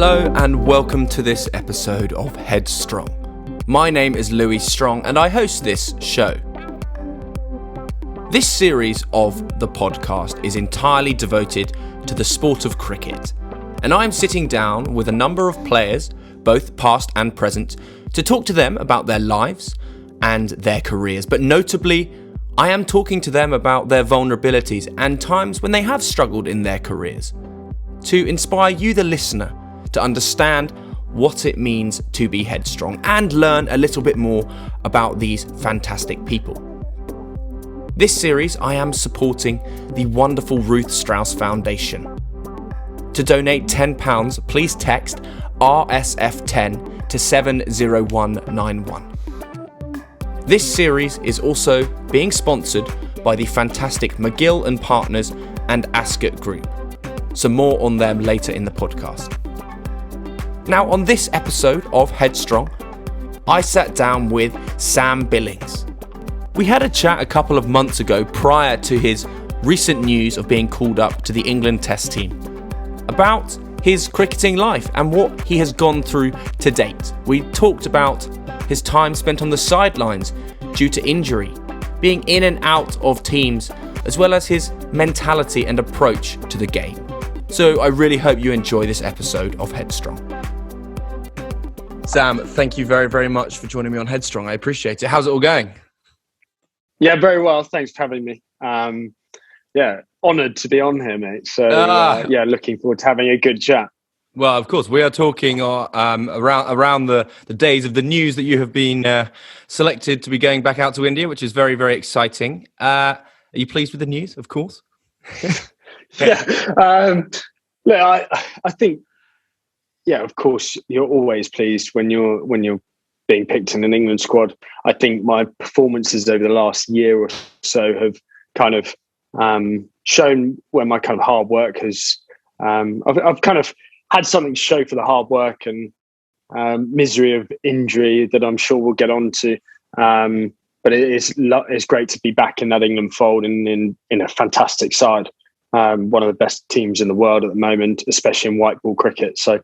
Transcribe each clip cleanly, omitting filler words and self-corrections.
Hello and welcome to this episode of Headstrong. My name is Louis Strong and I host this show. This series of the podcast is entirely devoted to the sport of cricket, and I'm sitting down with a number of players, both past and present, to talk to them about their lives and their careers, but notably I am talking to them about their vulnerabilities and times when they have struggled in their careers, to inspire you, the listener, to understand what it means to be headstrong and learn a little bit more about these fantastic people. This series I am supporting the wonderful Ruth Strauss Foundation. To donate £10, please text RSF10 to 70191. This series is also being sponsored by the fantastic McGill and Partners and Ascot Group. Some more on them later in the podcast. Now, on this episode of Headstrong, I sat down with Sam Billings. We had a chat a couple of months ago prior to his recent news of being called up to the England Test team about his cricketing life and what he has gone through to date. We talked about his time spent on the sidelines due to injury, being in and out of teams, as well as his mentality and approach to the game. So I really hope you enjoy this episode of Headstrong. Sam, thank you very, very much for joining me on Headstrong. I appreciate it. How's it all going? Yeah, very well. Thanks for having me. Honoured to be on here, mate. So, looking forward to having a good chat. Well, of course, we are talking around the days of the news that you have been selected to be going back out to India, which is very, very exciting. Are you pleased with the news, of course? I think, of course, you're always pleased when you're being picked in an England squad. I think my performances over the last year or so have kind of shown where my kind of hard work has. I've kind of had something to show for the hard work and misery of injury that I'm sure we'll get on to. But it's great to be back in that England fold and in a fantastic side. One of the best teams in the world at the moment, especially in white ball cricket. So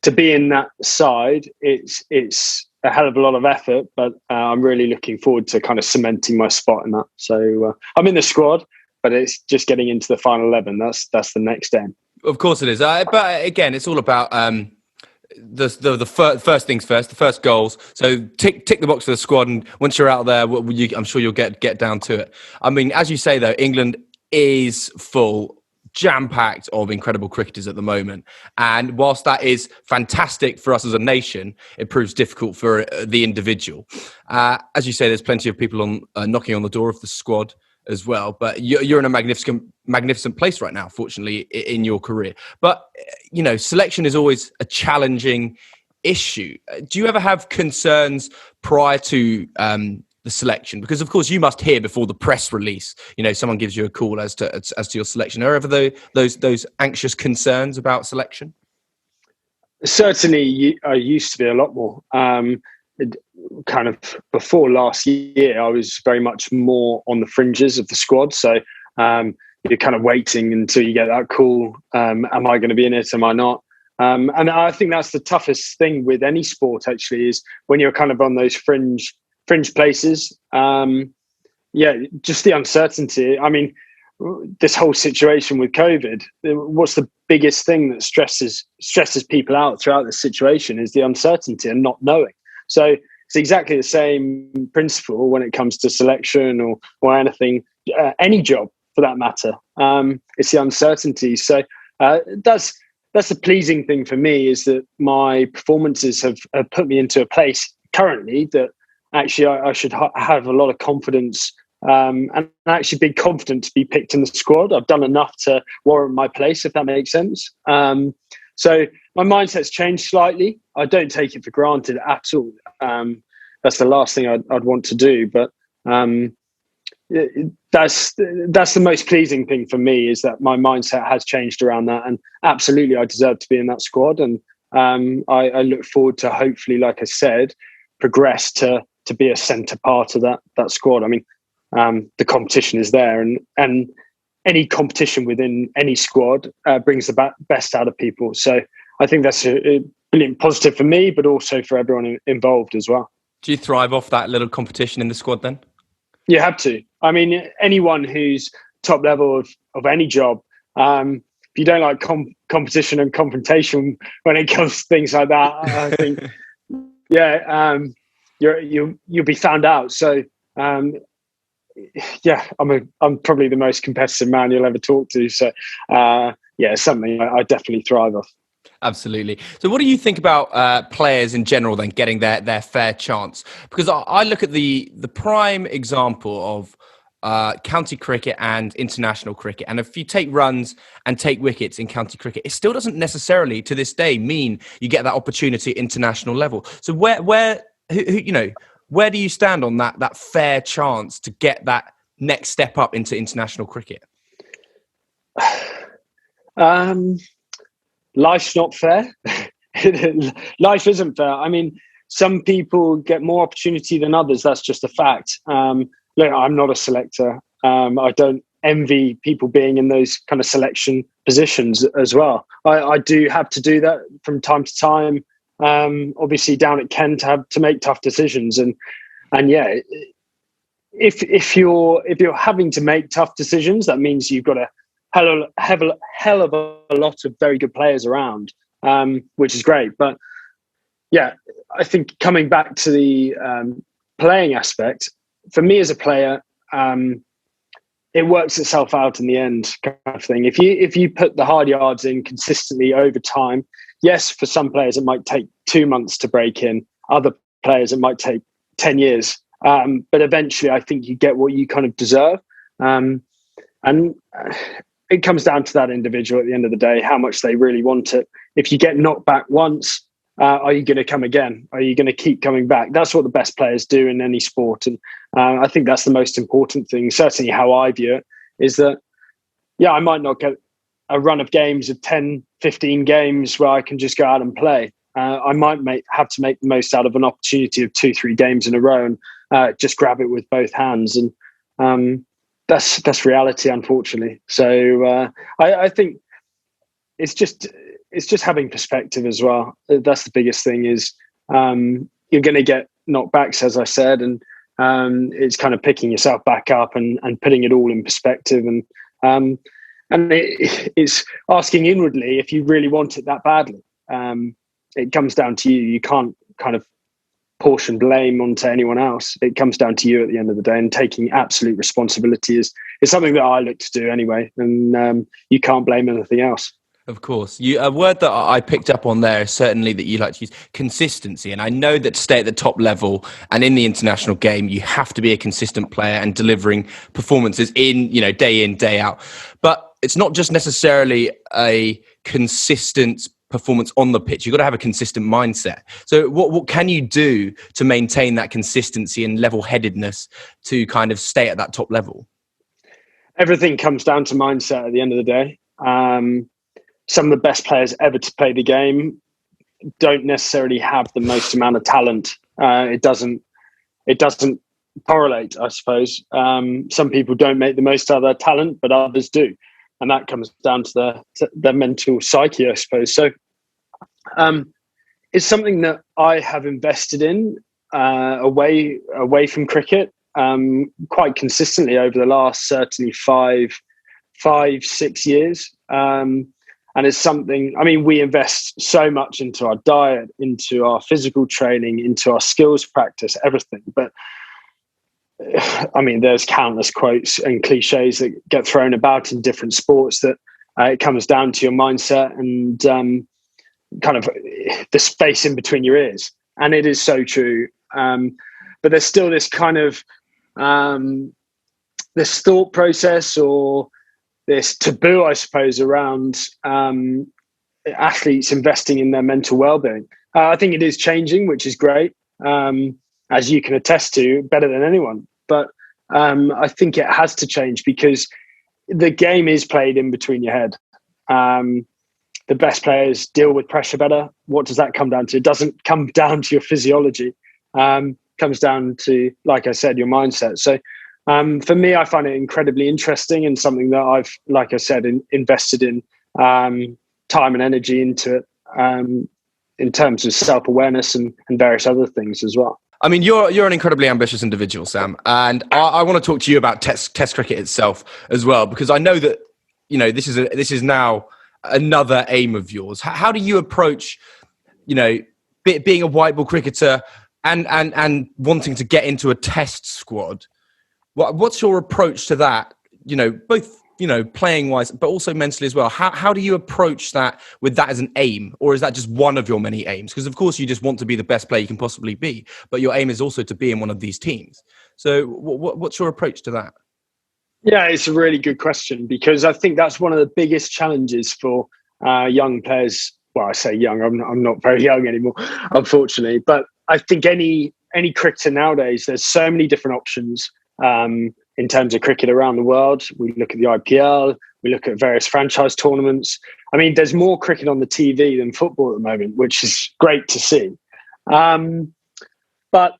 to be in that side, it's a hell of a lot of effort, but I'm really looking forward to kind of cementing my spot in that. So I'm in the squad, but it's just getting into the final 11. That's the next aim. Of course it is. But again, it's all about the first things first, the first goals. So tick the box for the squad, and once you're out there, I'm sure you'll get down to it. I mean, as you say though, England is full, jam-packed of incredible cricketers at the moment, and whilst that is fantastic for us as a nation, it proves difficult for the individual. As you say, there's plenty of people knocking on the door of the squad as well, but you're in a magnificent place right now, fortunately, in your career. But selection is always a challenging issue. Do you ever have concerns prior to the selection? Because of course you must hear before the press release, someone gives you a call as to your selection. Are ever those anxious concerns about selection? Certainly, I used to be a lot more. Kind of before last year, I was very much more on the fringes of the squad. So you're kind of waiting until you get that call. Am I going to be in it? Am I not? And I think that's the toughest thing with any sport, actually, is when you're kind of on those fringe places. Just the uncertainty. I mean, this whole situation with COVID, what's the biggest thing that stresses people out throughout this situation is the uncertainty and not knowing. So it's exactly the same principle when it comes to selection or anything, any job for that matter. It's the uncertainty. So that's the pleasing thing for me, is that my performances have put me into a place currently that actually I should have a lot of confidence and actually be confident to be picked in the squad. I've done enough to warrant my place, if that makes sense. So my mindset's changed slightly. I don't take it for granted at all. That's the last thing I'd want to do. But that's the most pleasing thing for me, is that my mindset has changed around that. And absolutely, I deserve to be in that squad. And I look forward to, hopefully, like I said, progress to be a centre part of that squad. I mean, the competition is there, and any competition within any squad brings the best out of people. So I think that's a brilliant positive for me, but also for everyone involved as well. Do you thrive off that little competition in the squad then? You have to. I mean, anyone who's top level of any job, if you don't like competition and confrontation when it comes to things like that, I think, you'll be found out. So, I'm probably the most competitive man you'll ever talk to. So, it's something I definitely thrive off. Absolutely. So what do you think about players in general then getting their fair chance? Because I look at the prime example of county cricket and international cricket. And if you take runs and take wickets in county cricket, it still doesn't necessarily to this day mean you get that opportunity at international level. So where do you stand on that fair chance to get that next step up into international cricket? Life's not fair. Life isn't fair. I mean, some people get more opportunity than others. That's just a fact. Look, I'm not a selector. I don't envy people being in those kind of selection positions as well. I do have to do that from time to time. Obviously, down at Kent, to make tough decisions, and if you're having to make tough decisions, that means you've got a hell of a lot of very good players around, which is great. But yeah, I think coming back to the playing aspect, for me as a player, it works itself out in the end, kind of thing. If you put the hard yards in consistently over time, yes, for some players it might take 2 months to break in. Other players it might take 10 years. But eventually, I think you get what you kind of deserve. And it comes down to that individual at the end of the day, how much they really want it. If you get knocked back once, are you going to come again? Are you going to keep coming back? That's what the best players do in any sport. And I think that's the most important thing, certainly how I view it, is that, I might not get a run of games of 10, 15 games where I can just go out and play. I might have to make the most out of an opportunity of 2-3 games in a row and just grab it with both hands. And that's reality, unfortunately. So I think it's just having perspective as well. That's the biggest thing. Is you're going to get knockbacks, as I said, and it's kind of picking yourself back up and putting it all in perspective. And it's asking inwardly if you really want it that badly. It comes down to you. You can't kind of portion blame onto anyone else. It comes down to you at the end of the day, and taking absolute responsibility is something that I look to do anyway. And you can't blame anything else. Of course. A word that I picked up on there is certainly that you like to use consistency. And I know that to stay at the top level and in the international game, you have to be a consistent player and delivering performances in, day in, day out. But it's not just necessarily a consistent performance on the pitch. You've got to have a consistent mindset. So what can you do to maintain that consistency and level-headedness to kind of stay at that top level? Everything comes down to mindset at the end of the day. Some of the best players ever to play the game don't necessarily have the most amount of talent. It doesn't correlate, I suppose. Some people don't make the most out of their talent, but others do. And that comes down to their mental psyche, I suppose. So it's something that I have invested in away from cricket quite consistently over the last certainly 5-6 years. And it's something, we invest so much into our diet, into our physical training, into our skills practice, everything. But there's countless quotes and cliches that get thrown about in different sports that it comes down to your mindset and kind of the space in between your ears. And it is so true. But there's still this kind of this thought process or this taboo, I suppose, around athletes investing in their mental well-being. I think it is changing, which is great, as you can attest to better than anyone. But I think it has to change because the game is played in between your head. The best players deal with pressure better. What does that come down to? It doesn't come down to your physiology. It comes down to, like I said, your mindset. So for me, I find it incredibly interesting and something that I've, like I said, invested in time and energy into it. in terms of self-awareness and various other things as well. I mean, you're an incredibly ambitious individual, Sam, and I want to talk to you about Test cricket itself as well, because I know that this is now another aim of yours. How do you approach being a white ball cricketer and wanting to get into a Test squad? What's your approach to that? Both playing wise, but also mentally as well. How do you approach that with that as an aim, or is that just one of your many aims? Because of course you just want to be the best player you can possibly be, but your aim is also to be in one of these teams. So what's your approach to that? Yeah, it's a really good question, because I think that's one of the biggest challenges for young players. Well, I say young, I'm not very young anymore, unfortunately. But I think any cricketer nowadays, there's so many different options in terms of cricket around the world. We look at the IPL, we look at various franchise tournaments. I mean, there's more cricket on the TV than football at the moment, which is great to see. But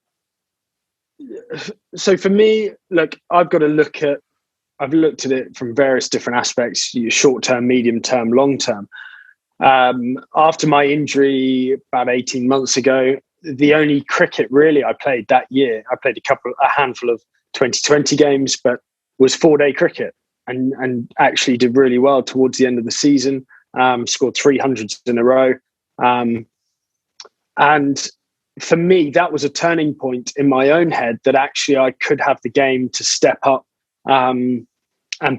so for me, look, I've looked at it from various different aspects: short term, medium term, long term. After my injury about 18 months ago, the only cricket really I played that year, I played a handful of 2020 games, but was 4-day cricket, and actually did really well towards the end of the season. Scored 300s in a row. And for me, that was a turning point in my own head, that actually I could have the game to step up and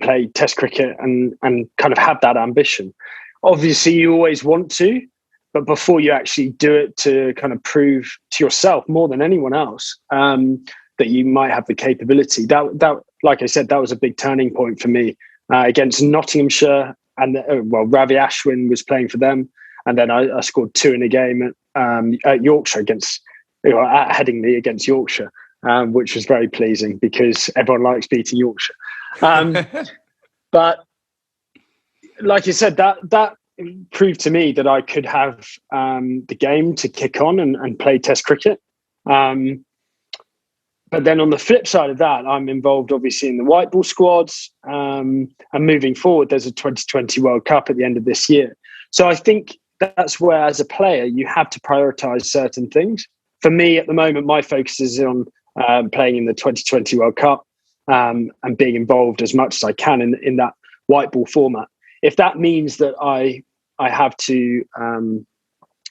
play Test cricket and kind of have that ambition. Obviously, you always want to, but before you actually do it, to kind of prove to yourself more than anyone else that you might have the capability. That, like I said, that was a big turning point for me against Nottinghamshire, and Ravi Ashwin was playing for them, and then I scored 2 in a game at Yorkshire at Headingley against Yorkshire, which was very pleasing because everyone likes beating Yorkshire. But like you said, that proved to me that I could have the game to kick on and play Test cricket. But then on the flip side of that, I'm involved obviously in the white ball squads. And moving forward, there's a 2020 World Cup at the end of this year. So I think that's where, as a player, you have to prioritise certain things. For me, at the moment, my focus is on playing in the 2020 World Cup and being involved as much as I can in that white ball format. If that means that I have to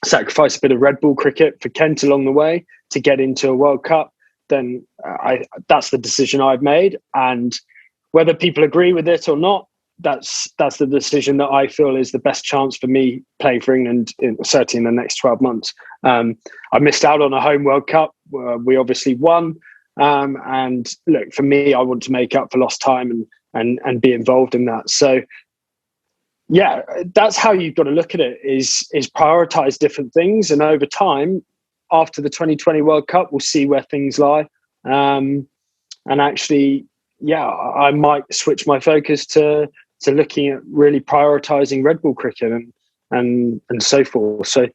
sacrifice a bit of red ball cricket for Kent along the way to get into a World Cup, then that's the decision I've made. And whether people agree with it or not, that's the decision that I feel is the best chance for me playing for England, certainly in the next 12 months. I missed out on a home World Cup. We obviously won. And look, for me, I want to make up for lost time and be involved in that. So, yeah, that's how you've got to look at it, is prioritize different things. And over time, after the 2020 World Cup, we'll see where things lie. And actually, yeah, I might switch my focus to looking at really prioritizing red ball cricket and so forth. So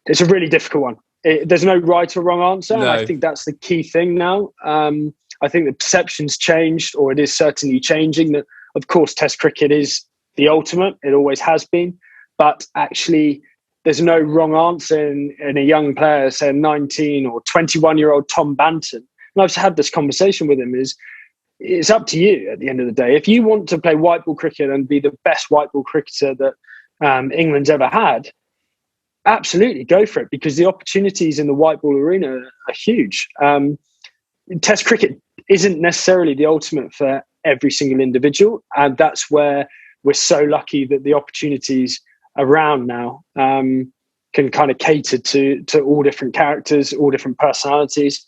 it's a really difficult one. There's no right or wrong answer. No. I think that's the key thing now. I think the perception's changed, or it is certainly changing, that of course Test cricket is the ultimate. It always has been. But actually, there's no wrong answer in a young player, say 19 or 21-year-old Tom Banton. And I've had this conversation with him, it's up to you at the end of the day. If you want to play white ball cricket and be the best white ball cricketer that England's ever had, absolutely go for it, because the opportunities in the white ball arena are huge. Test cricket isn't necessarily the ultimate for every single individual. And that's where we're so lucky that the opportunities around now can kind of cater to all different characters, all different personalities.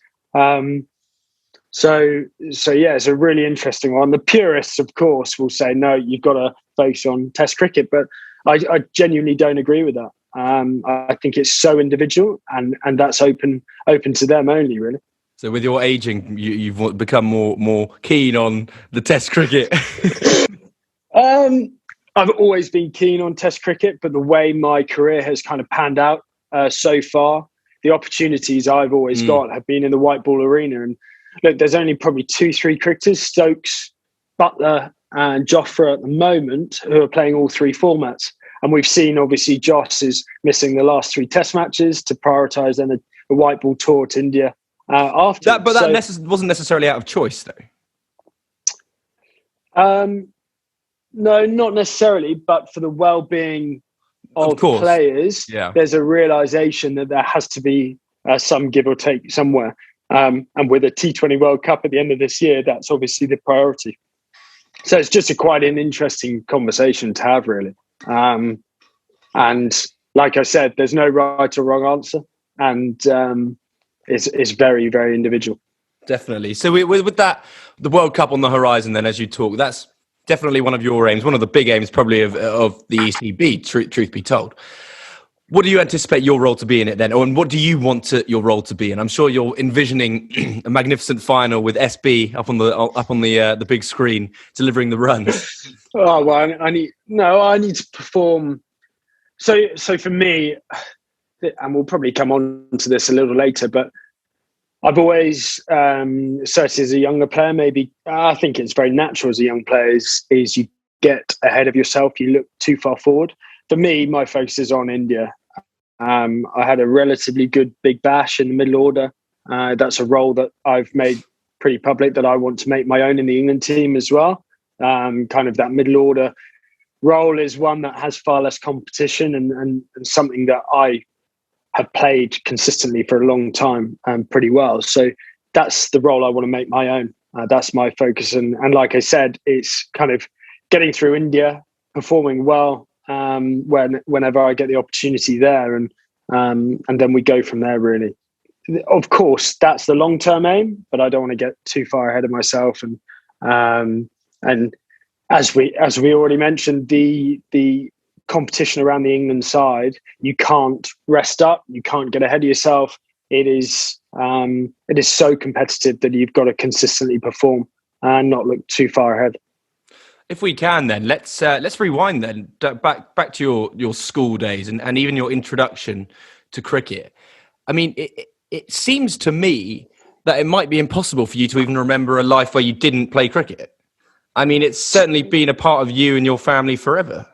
So yeah, it's a really interesting one. The purists, of course, will say, no, you've got to focus on Test cricket. But I genuinely don't agree with that. I think it's so individual, and that's open to them only, really. So with your aging, you've become more keen on the Test cricket. I've always been keen on Test cricket, but the way my career has kind of panned out so far, the opportunities I've always got have been in the white ball arena. And look, there's only probably 2-3 cricketers, Stokes, Butler and Jofra at the moment, who are playing all 3 formats. And we've seen, obviously, Joss is missing the last 3 test matches to prioritise then a white ball tour to India after. That wasn't necessarily out of choice, though. No, not necessarily, but for the well-being of players, there's a realisation that there has to be some give or take somewhere. And with a T20 World Cup at the end of this year, that's obviously the priority. So it's just quite an interesting conversation to have, really. And like I said, there's no right or wrong answer, and it's very, very individual. Definitely. So with that, the World Cup on the horizon, then, as you talk, that's definitely one of your aims, one of the big aims probably of the ECB, truth be told. What do you anticipate your role to be in it then? And what do you want your role to be? And I'm sure you're envisioning a magnificent final with SB up on the big screen, delivering the runs. Oh, well, I need to perform. So for me, and we'll probably come on to this a little later, but I've always, certainly as a younger player, maybe I think it's very natural as a young player is you get ahead of yourself, you look too far forward. For me, my focus is on India. I had a relatively good big bash in the middle order. That's a role that I've made pretty public that I want to make my own in the England team as well. Kind of that middle order role is one that has far less competition and something that I have played consistently for a long time and pretty well. So that's the role I want to make my own. That's my focus. And like I said, it's kind of getting through India, performing well whenever I get the opportunity there. And then we go from there, really. Of course, that's the long-term aim, but I don't want to get too far ahead of myself. And as we already mentioned, the competition around the England side, you can't rest up, you can't get ahead of yourself. It is so competitive that you've got to consistently perform and not look too far ahead. If we can, then let's rewind then back to your school days and even your introduction to cricket. I mean, it seems to me that it might be impossible for you to even remember a life where you didn't play cricket. I mean, it's certainly been a part of you and your family forever.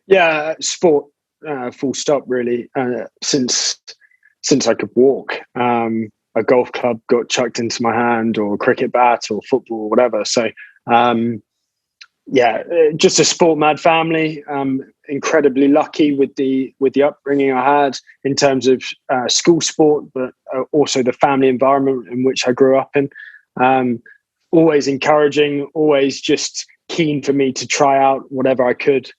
Yeah, sport, full stop, really. Since I could walk, a golf club got chucked into my hand, or a cricket bat, or football, or whatever. So, just a sport mad family. Incredibly lucky with the upbringing I had in terms of school sport, but also the family environment in which I grew up in. Always encouraging, always just keen for me to try out whatever I could.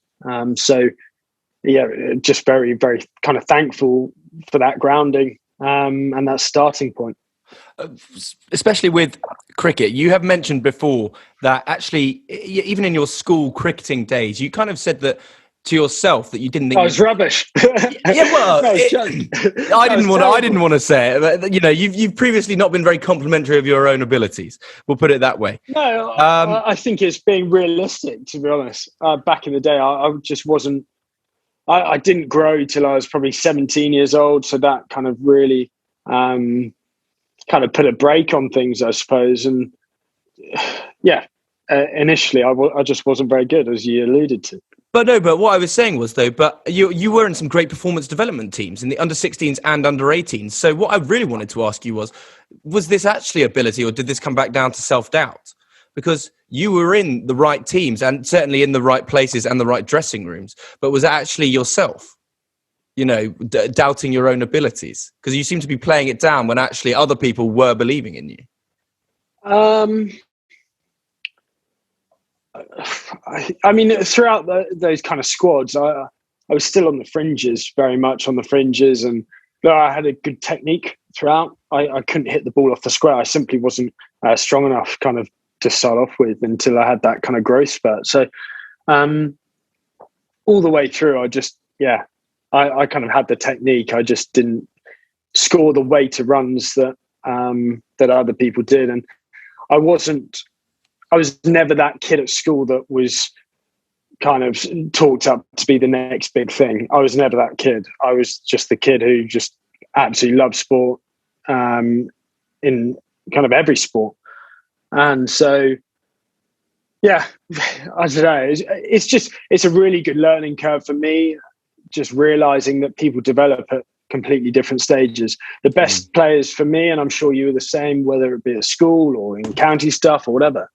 Just very, very kind of thankful for that grounding and that starting point. Especially with cricket, you have mentioned before that actually, even in your school cricketing days, you kind of said that to yourself that you didn't think I was rubbish. Well, I didn't want to say it, but you've previously not been very complimentary of your own abilities. We'll put it that way. No, I think it's being realistic, to be honest. Back in the day, I just wasn't. I didn't grow till I was probably 17 years old, so that kind of really kind of put a brake on things, I suppose. And initially, I just wasn't very good, as you alluded to. But what I was saying was, though, but you were in some great performance development teams in the under-16s and under-18s. So what I really wanted to ask you was this actually ability, or did this come back down to self-doubt? Because you were in the right teams and certainly in the right places and the right dressing rooms, but was it actually yourself, doubting your own abilities? Because you seem to be playing it down when actually other people were believing in you. I mean, throughout those kind of squads, I was still on the fringes, very much on the fringes, and I had a good technique throughout. I couldn't hit the ball off the square. I simply wasn't strong enough, kind of, to start off with until I had that kind of growth spurt. So, all the way through, I kind of had the technique. I just didn't score the weight of runs that other people did, and I was never that kid at school that was kind of talked up to be the next big thing. I was never that kid. I was just the kid who just absolutely loved sport in kind of every sport. And so Yeah, I don't know. It's a really good learning curve for me. Just realizing that people develop at completely different stages. The best players for me, and I'm sure you were the same, whether it be at school or in county stuff or whatever,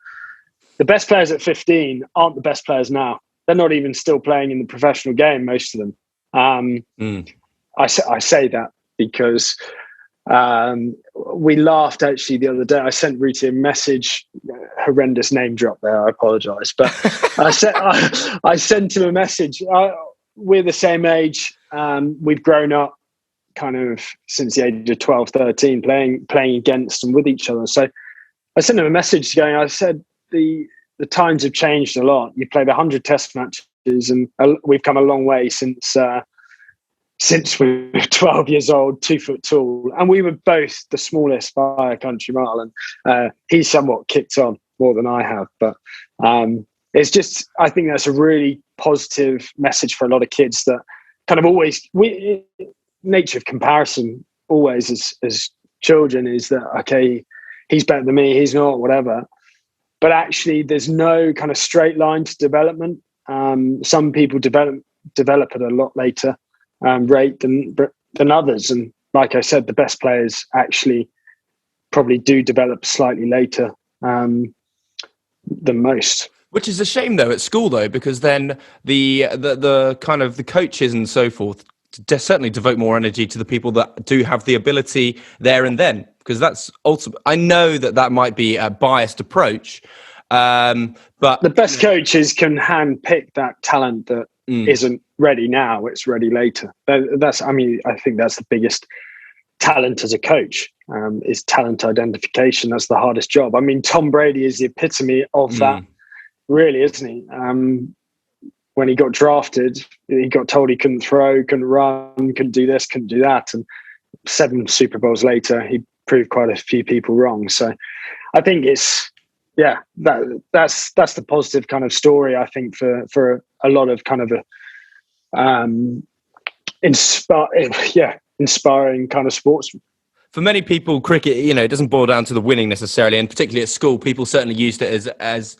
the best players at 15 aren't the best players now. They're not even still playing in the professional game, most of them. I say that because we laughed actually the other day. I sent Ruti a message, horrendous name drop there, I apologise. But I sent him a message. We're the same age. We've grown up kind of since the age of 12, 13, playing against and with each other. So I sent him a message going, I said, the times have changed a lot. You played 100 test matches and we've come a long way since we were 12 years old, 2 foot tall. And we were both the smallest by a country mile. And he's somewhat kicked on more than I have. But it's just, I think that's a really positive message for a lot of kids that kind of always, nature of comparison always as children is that, okay, he's better than me, he's not, whatever. But actually, there's no kind of straight line to development. Some people develop at a lot later rate than others. And like I said, the best players actually probably do develop slightly later than most. Which is a shame, though, at school, though, because then the kind of the coaches and so forth certainly devote more energy to the people that do have the ability there and then, because that's ultimate. I know that might be a biased approach, but the best coaches can hand pick that talent that isn't ready now; it's ready later. I think that's the biggest talent as a coach is talent identification. That's the hardest job. I mean, Tom Brady is the epitome of that, really, isn't he? When he got drafted, he got told he couldn't throw, couldn't run, couldn't do this, couldn't do that. And 7 Super Bowls later, he proved quite a few people wrong. So I think that's the positive kind of story, I think, for a lot of kind of inspiring kind of sports. For many people, cricket, it doesn't boil down to the winning necessarily. And particularly at school, people certainly used it as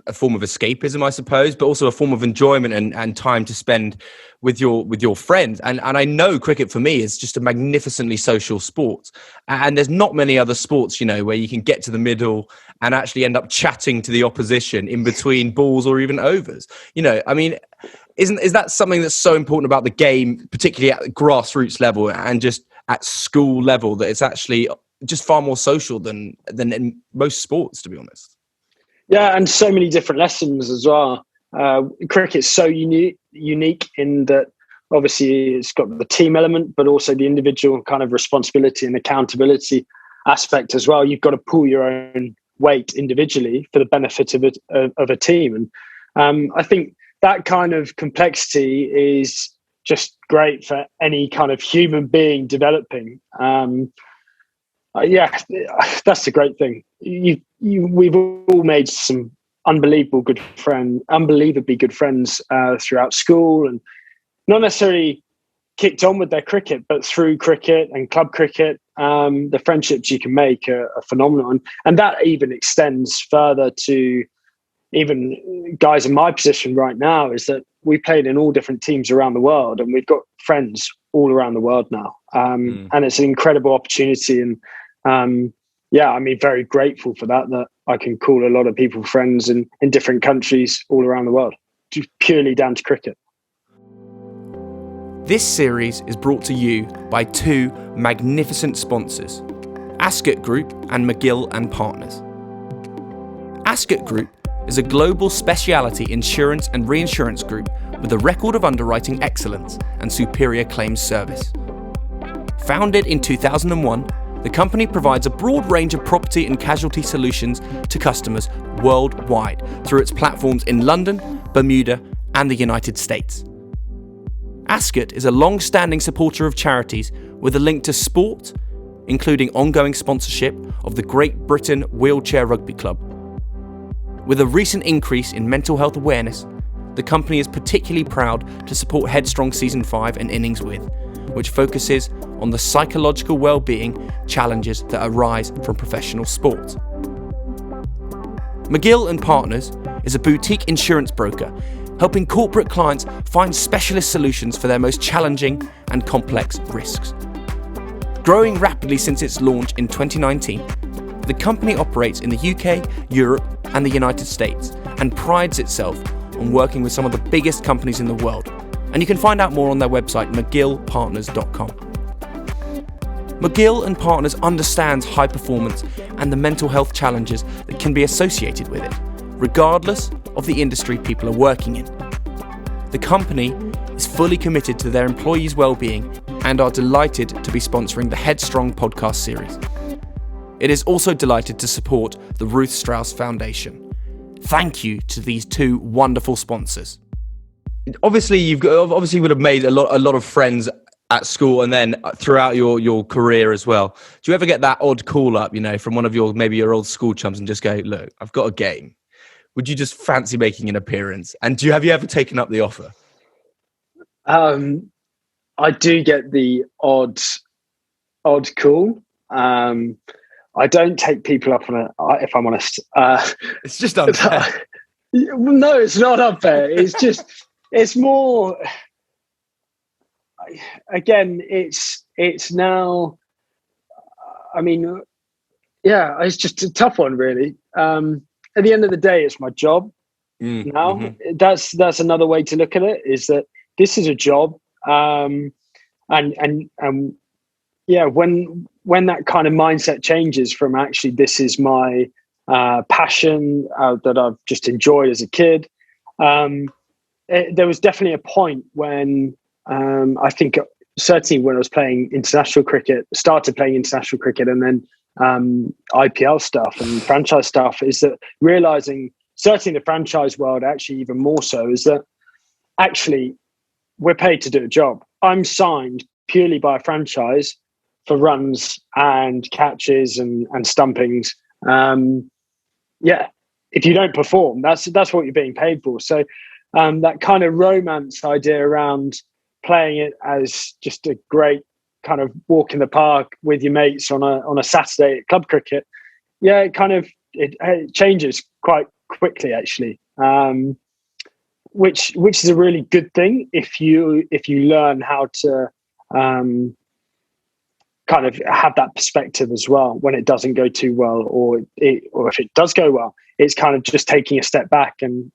a form of escapism, I suppose, but also a form of enjoyment and time to spend with your friends. And I know cricket for me is just a magnificently social sport. And there's not many other sports, where you can get to the middle and actually end up chatting to the opposition in between balls or even overs. Is that something that's so important about the game, particularly at the grassroots level and just at school level, that it's actually just far more social than in most sports, to be honest? Yeah, and so many different lessons as well. Cricket's so unique in that obviously it's got the team element, but also the individual kind of responsibility and accountability aspect as well. You've got to pull your own weight individually for the benefit of a team. And I think that kind of complexity is just great for any kind of human being developing. That's a great thing. We've all made some unbelievably good friends throughout school, and not necessarily kicked on with their cricket, but through cricket and club cricket, the friendships you can make are phenomenal. And that even extends further to even guys in my position right now, is that we played in all different teams around the world, and we've got friends all around the world now. And it's an incredible opportunity. And very grateful for that I can call a lot of people friends in different countries all around the world, just purely down to cricket. This series is brought to you by 2 magnificent sponsors, Ascot Group and McGill and Partners. Ascot Group is a global specialty insurance and reinsurance group with a record of underwriting excellence and superior claims service. Founded in 2001, the company provides a broad range of property and casualty solutions to customers worldwide through its platforms in London, Bermuda, and the United States. Ascot is a long-standing supporter of charities with a link to sport, including ongoing sponsorship of the Great Britain Wheelchair Rugby Club. With a recent increase in mental health awareness, the company is particularly proud to support Headstrong Season 5 and Innings with, which focuses on the psychological well-being challenges that arise from professional sport. McGill and Partners is a boutique insurance broker helping corporate clients find specialist solutions for their most challenging and complex risks. Growing rapidly since its launch in 2019, the company operates in the UK, Europe, and the United States and prides itself on working with some of the biggest companies in the world. And you can find out more on their website, mcgillpartners.com. McGill and Partners understands high performance and the mental health challenges that can be associated with it, regardless of the industry people are working in. The company is fully committed to their employees' well-being and are delighted to be sponsoring the Headstrong podcast series. It is also delighted to support the Ruth Strauss Foundation. Thank you to these two wonderful sponsors. Obviously, you would have made a lot of friends at school and then throughout your career as well. Do you ever get that odd call up, from one of your old school chums and just go, look, I've got a game. Would you just fancy making an appearance? And have you ever taken up the offer? I do get the odd call. I don't take people up on it, if I'm honest. It's just unfair. No, it's not unfair. It's more, again, it's now, it's just a tough one, really. At the end of the day, it's my job now. Mm-hmm. That's another way to look at it, is that this is a job. When that kind of mindset changes from actually this is my passion that I've just enjoyed as a kid, there was definitely a point when I think certainly when I was playing international cricket, started playing international cricket, and then IPL stuff and franchise stuff, is that realizing, certainly in the franchise world, actually even more so, is that actually we're paid to do a job. I'm signed purely by a franchise for runs and catches and stumpings. If you don't perform, that's what you're being paid for. So that kind of romance idea around playing it as just a great kind of walk in the park with your mates on a Saturday at club cricket, it changes quite quickly, actually. Which is a really good thing if you learn how to kind of have that perspective as well when it doesn't go too well, or if it does go well, it's kind of just taking a step back and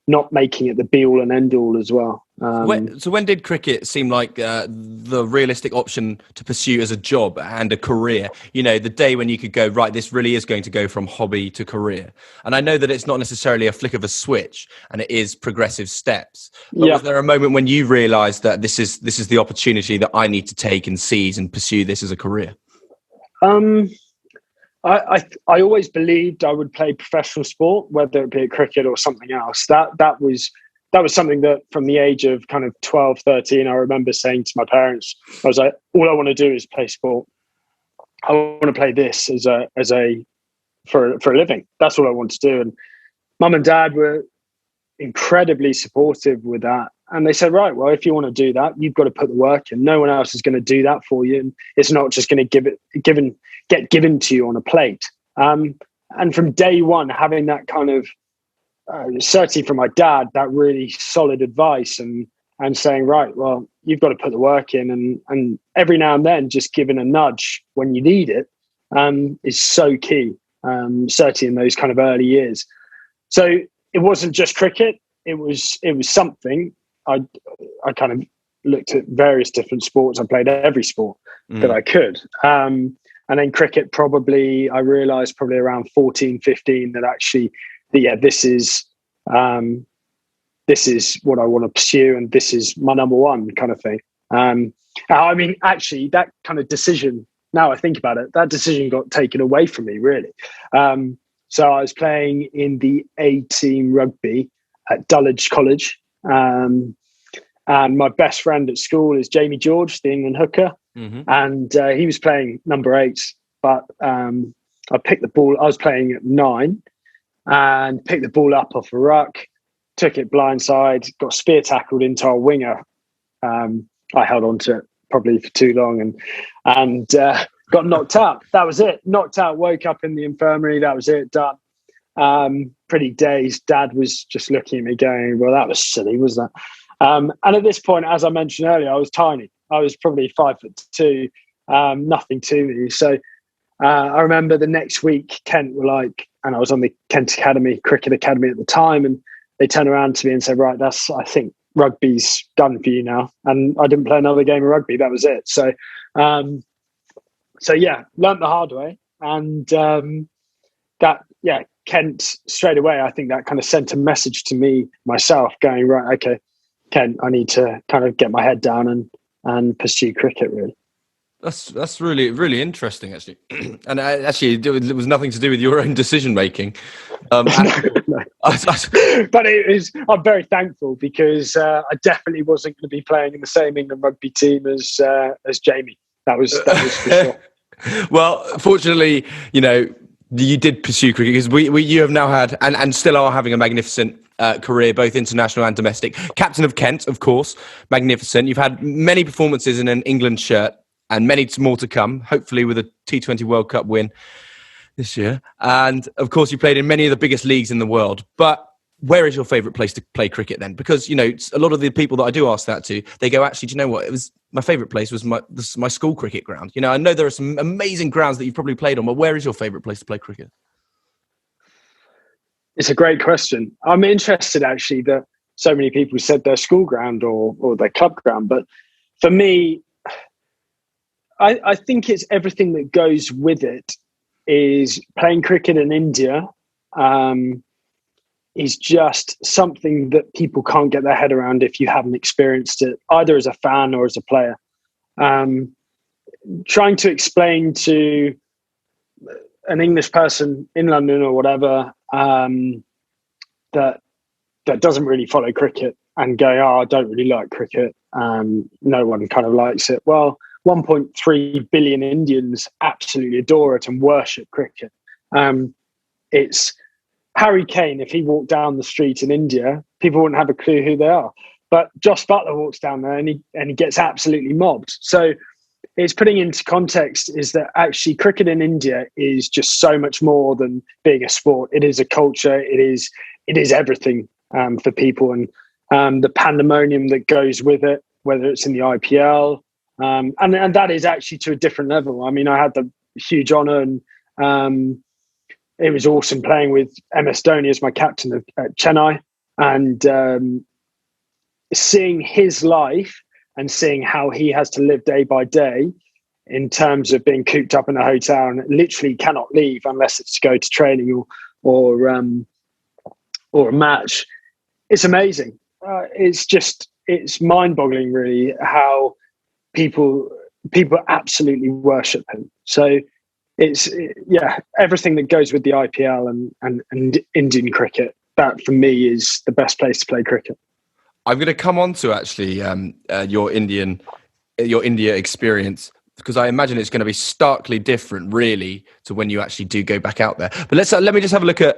not making it the be all and end all as well. So when did cricket seem like the realistic option to pursue as a job and a career? The day when you could go, right, this really is going to go from hobby to career. And I know that it's not necessarily a flick of a switch and it is progressive steps. But was there a moment when you realised that this is the opportunity that I need to take and seize and pursue this as a career? I always believed I would play professional sport, whether it be cricket or something else. That was something that from the age of kind of 12, 13, I remember saying to my parents, I was like, all I want to do is play sport. I want to play this for a living. That's all I want to do. And mum and dad were incredibly supportive with that. And they said, right, well, if you want to do that, you've got to put the work in. No one else is going to do that for you. And it's not just going to get given to you on a plate. And from day one, having that kind of, certainly from my dad, that really solid advice and saying, right, well, you've got to put the work in, and every now and then just giving a nudge when you need it is so key, certainly in those kind of early years. So it wasn't just cricket. It was something. I kind of looked at various different sports. I played every sport that I could. And then cricket, I realized probably around 14, 15 that actually, this is what I want to pursue, and this is my number one kind of thing. Actually, that kind of decision, now I think about it, that decision got taken away from me, really. So I was playing in the A team rugby at Dulwich College. And my best friend at school is Jamie George, the England hooker. Mm-hmm. And he was playing number 8, but I picked the ball. I was playing at 9 and picked the ball up off a ruck, took it blindside, got spear tackled into our winger. I held on to it probably for too long and got knocked out. That was it. Knocked out, woke up in the infirmary. That was it, done. pretty dazed. Dad was just looking at me going, well, that was silly, was that? And at this point, as I mentioned earlier, I was tiny. I was probably 5'2", nothing to me. So I remember the next week, Kent were like, and I was on the Kent Cricket Academy at the time, and they turned around to me and said, right, I think rugby's done for you now. And I didn't play another game of rugby. That was it. So yeah, learnt the hard way. And Kent straight away, I think that kind of sent a message to me myself going, right, okay, Kent, I need to kind of get my head down and pursue cricket, really. That's really, really interesting, actually. And actually, it was nothing to do with your own decision making. No. But I'm very thankful because I definitely wasn't going to be playing in the same England rugby team as Jamie. That was for sure. Well, fortunately, you did pursue cricket because you have now had and still are having a magnificent career, both international and domestic. Captain of Kent, of course, magnificent. You've had many performances in an England shirt and many more to come, hopefully with a T20 World Cup win this year. And of course, you played in many of the biggest leagues in the world. But where is your favourite place to play cricket then? Because, a lot of the people that I do ask that to, they go, actually, do you know what? My favourite place was my school cricket ground. I know there are some amazing grounds that you've probably played on, but where is your favourite place to play cricket? It's a great question. I'm interested, actually, that so many people said their school ground or their club ground. But for me, I think it's everything that goes with it. Is playing cricket in India is just something that people can't get their head around if you haven't experienced it, either as a fan or as a player. Trying to explain to an English person in London or whatever that doesn't really follow cricket and go, I don't really like cricket. No one kind of likes it. Well, 1.3 billion Indians absolutely adore it and worship cricket. It's Harry Kane. If he walked down the street in India, people wouldn't have a clue who they are. But Josh Butler walks down there and he gets absolutely mobbed. So it's putting into context is that actually cricket in India is just so much more than being a sport. It is a culture. It is everything for people, and the pandemonium that goes with it, whether it's in the IPL. And that is actually to a different level. I mean, I had the huge honour and it was awesome playing with MS Dhoni as my captain at Chennai, and seeing his life and seeing how he has to live day by day in terms of being cooped up in a hotel and literally cannot leave unless it's to go to training or a match. It's amazing. It's mind-boggling, really, how people absolutely worship him. So it's everything that goes with the IPL and Indian cricket. That for me is the best place to play cricket. I'm going to come on to actually your India experience, because I imagine it's going to be starkly different, really, to when you actually do go back out there. But let me just have a look at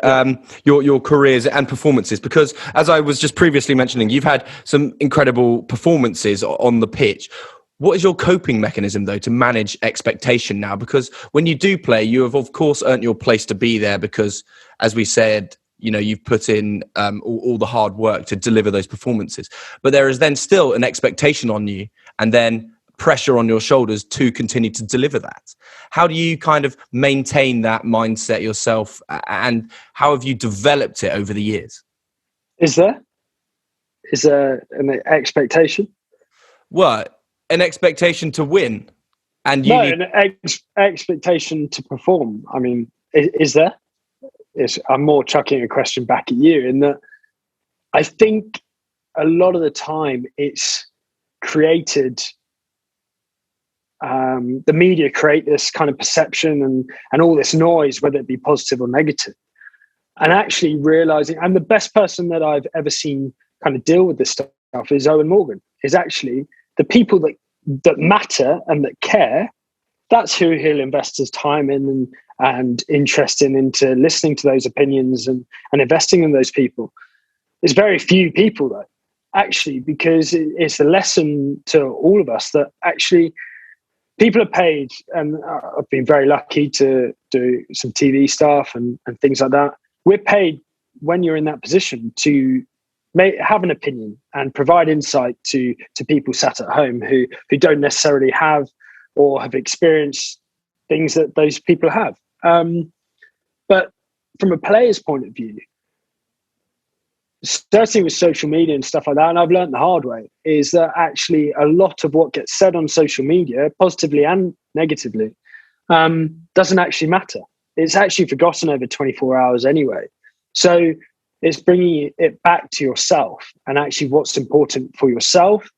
your careers and performances, because as I was just previously mentioning, you've had some incredible performances on the pitch. What is your coping mechanism, though, to manage expectation now? Because when you do play, you have, of course, earned your place to be there because, as we said, you've put in all the hard work to deliver those performances. But there is then still an expectation on you and then pressure on your shoulders to continue to deliver that. How do you kind of maintain that mindset yourself, and how have you developed it over the years? Is there an expectation? What? An expectation to win? And an expectation to perform. I mean, is there? I'm more chucking a question back at you in that I think a lot of the time it's created, the media create this kind of perception and all this noise, whether it be positive or negative. And actually realizing, and the best person that I've ever seen kind of deal with this stuff is Owen Morgan, is actually the people that matter and that care. That's who he'll invest his time in and interest into listening to those opinions and investing in those people. There's very few people, though, actually, because it's a lesson to all of us that actually people are paid, and I've been very lucky to do some TV stuff and things like that. we're paid when you're in that position to have an opinion and provide insight to people sat at home who don't necessarily have or have experienced things that those people have. But from a player's point of view, certainly with social media and stuff like that, and I've learned the hard way, is that actually a lot of what gets said on social media, positively and negatively, doesn't actually matter. It's actually forgotten over 24 hours anyway. So it's bringing it back to yourself and actually what's important for yourself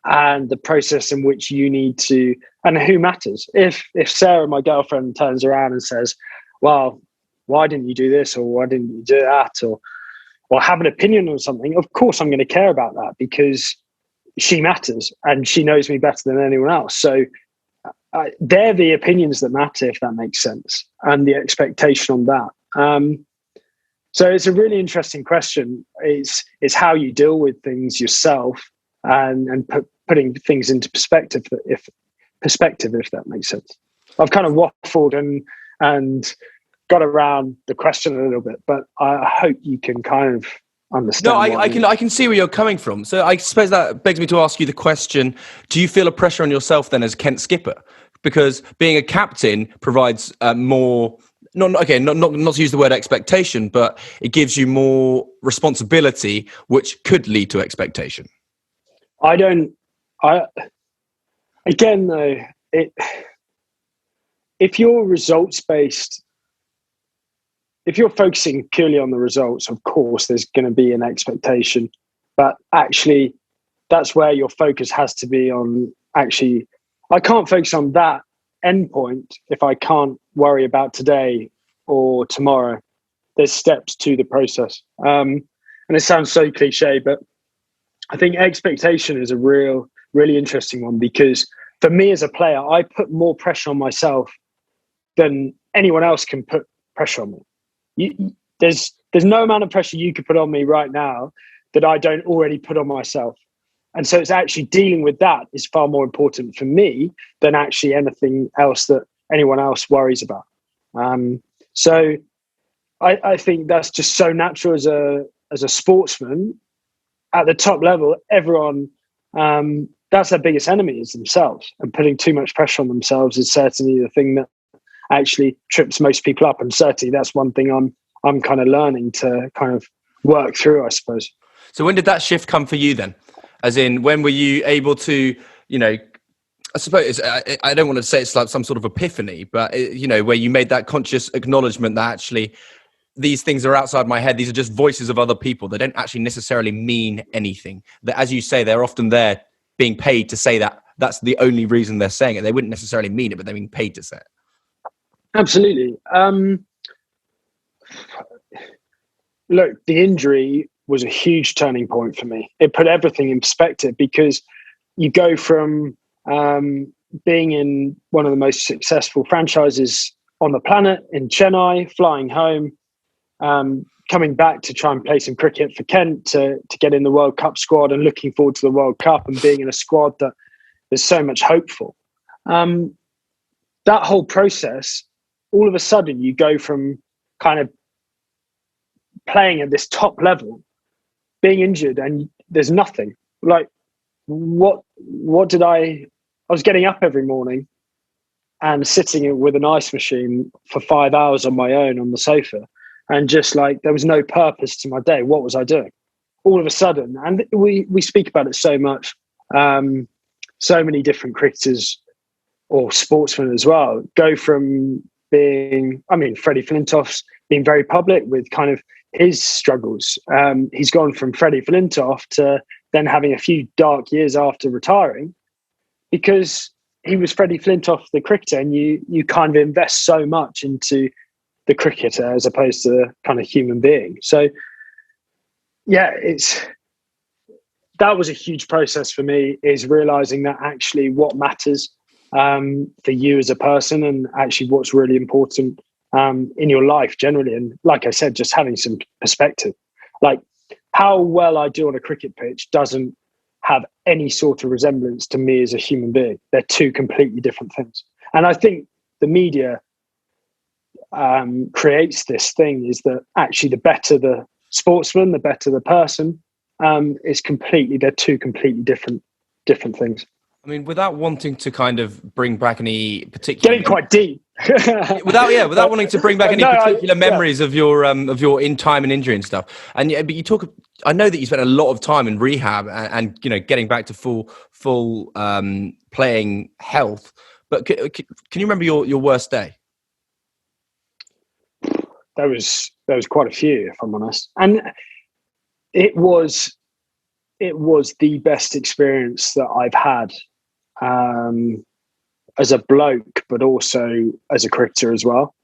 and the process in which you need to, and who matters. If Sarah, my girlfriend, turns around and says, well, why didn't you do this, or why didn't you do that, or have an opinion on something, of course I'm going to care about that because she matters and she knows me better than anyone else. So they're the opinions that matter, if that makes sense, and the expectation on that. So it's a really interesting question. It's how you deal with things yourself and putting things into perspective, if that makes sense. I've kind of waffled and got around the question a little bit, but I hope you can kind of understand. No, I can see where you're coming from. So I suppose that begs me to ask you the question: do you feel a pressure on yourself then as Kent skipper? Because being a captain provides more. Not to use the word expectation, but it gives you more responsibility, which could lead to expectation. Again though, if you're results based, if you're focusing purely on the results, of course there's going to be an expectation, but actually that's where your focus has to be on. Actually, I can't focus on that endpoint if I can't worry about today or tomorrow. There's steps to the process. And it sounds so cliche, but I think expectation is a really interesting one, because for me as a player, I put more pressure on myself than anyone else can put pressure on me. There's no amount of pressure you could put on me right now that I don't already put on myself. And so it's actually dealing with that is far more important for me than actually anything else that anyone else worries about. So I think that's just so natural as a sportsman at the top level. Everyone, that's their biggest enemy, is themselves, and putting too much pressure on themselves is certainly the thing that actually trips most people up. And certainly that's one thing I'm kind of learning to kind of work through, I suppose. So when did that shift come for you then? As in, when were you able to, I suppose, I don't want to say it's like some sort of epiphany, but, where you made that conscious acknowledgement that actually these things are outside my head. These are just voices of other people. They don't actually necessarily mean anything. That, as you say, they're often there being paid to say that. That's the only reason they're saying it. They wouldn't necessarily mean it, but they're being paid to say it. Absolutely. Look, the injury was a huge turning point for me. It put everything in perspective, because you go from being in one of the most successful franchises on the planet in Chennai, flying home, coming back to try and play some cricket for Kent to get in the World Cup squad, and looking forward to the World Cup and being in a squad that there's so much hope for. That whole process, all of a sudden you go from kind of playing at this top level, being injured, and there's nothing. Like, what did I was getting up every morning and sitting with an ice machine for 5 hours on my own on the sofa, and just like there was no purpose to my day. What was I doing? All of a sudden, and we speak about it so much, so many different cricketers or sportsmen as well go from being, Freddie Flintoff's being very public with kind of his struggles. He's gone from Freddie Flintoff to then having a few dark years after retiring, because he was Freddie Flintoff, the cricketer, and you kind of invest so much into the cricketer as opposed to the kind of human being. So yeah, that was a huge process for me, is realizing that actually what matters for you as a person, and actually what's really important in your life generally. And like I said, just having some perspective. Like, how well I do on a cricket pitch doesn't have any sort of resemblance to me as a human being. They're two completely different things. And I think the media, creates this thing is that actually the better the sportsman, the better the person. They're two completely different things. I mean, without wanting to kind of bring back any particular, getting quite deep. without wanting to bring back any particular memories yeah. of your in time and injury and stuff. And yeah, but you talk. I know that you spent a lot of time in rehab and getting back to full playing health. But can you remember your worst day? There was quite a few, if I'm honest, and it was the best experience that I've had as a bloke, but also as a cricketer as well.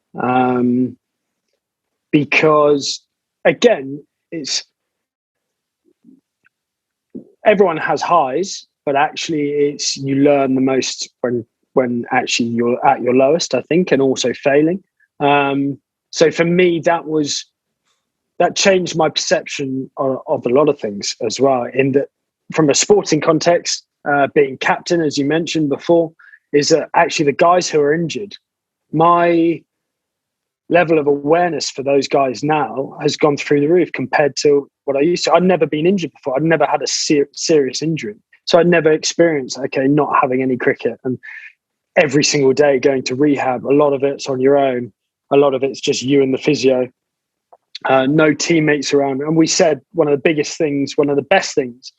Because again, it's everyone has highs, but actually you learn the most when actually you're at your lowest, I think, and also failing. So for me, that changed my perception of a lot of things as well. In that, from a sporting context, being captain, as you mentioned before, is that actually the guys who are injured, my level of awareness for those guys now has gone through the roof compared to what I used to. I'd never been injured before. I'd never had a serious injury. So I'd never experienced, not having any cricket. And every single day going to rehab, a lot of it's on your own. A lot of it's just you and the physio. No teammates around. And we said one of the best things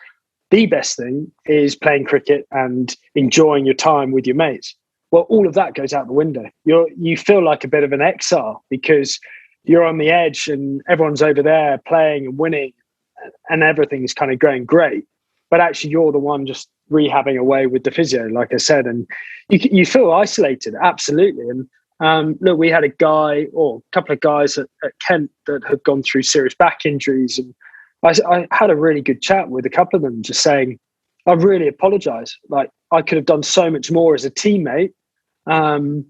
is playing cricket and enjoying your time with your mates. Well, all of that goes out the window. You feel like a bit of an exile because you're on the edge and everyone's over there playing and winning and everything's kind of going great. But actually you're the one just rehabbing away with the physio, like I said, and you feel isolated, absolutely. And look, we had a couple of guys at Kent that had gone through serious back injuries, and I had a really good chat with a couple of them, just saying, I really apologise. Like, I could have done so much more as a teammate, and